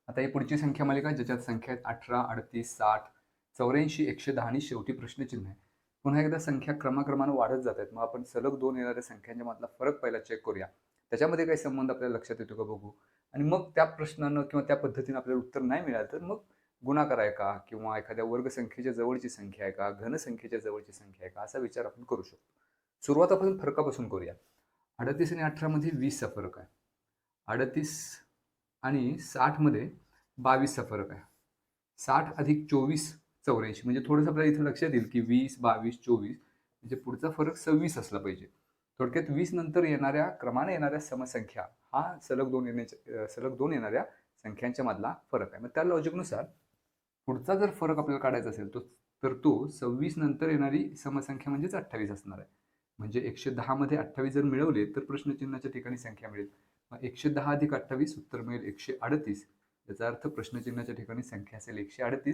आता ही पुढची संख्या मालिका ज्याच्यात संख्या आहेत 18, 38, 60, 84, 110 आणि शेवटी प्रश्नचिन्ह आहे. पुन्हा एकदा संख्या क्रमाक्रमानं वाढत जात आहेत. मग आपण सलग 2 येणाऱ्या संख्यांच्या मधला फरक पहिला चेक करूया. त्याच्यामध्ये काही संबंध आपल्याला लक्षात येतो का बघू आणि मग त्या प्रश्नानं किंवा त्या पद्धतीने आपल्याला उत्तर नाही मिळालं तर मग गुणाकार आहे का किंवा एखाद्या वर्गसंख्येच्या जवळची संख्या आहे का, घनसंख्येच्या जवळची संख्या आहे का, असा विचार आपण करू शकतो. सुरुवात आपण फरकापासून करूया. 38 आणि 18 मध्ये 20 चा फरक आहे. 38 आणि 60 मध्ये 22 चा फरक आहे. 60 अधिक 24 84 म्हणजे थोडंसं आपल्याला इथे लक्षात येईल की 20, 22, 24 म्हणजे पुढचा फरक 26 असला पाहिजे. थोडक्यात 20 नंतर येणाऱ्या क्रमाने येणाऱ्या समसंख्या हा सलग 2 येणाऱ्या संख्यांच्या मधला फरक आहे. मग त्या लॉजिकनुसार पुढचा जर फरक आपल्याला काढायचा असेल तर तो 26 नंतर येणारी समसंख्या म्हणजेच 28 असणार आहे. म्हणजे 110 मध्ये 28 जर मिळवले तर प्रश्नचिन्हाच्या ठिकाणी संख्या मिळेल. मग 110 अधिक 28 उत्तर मिळेल 138. याचा अर्थ प्रश्नचिन्हाच्या ठिकाणी संख्या असेल 138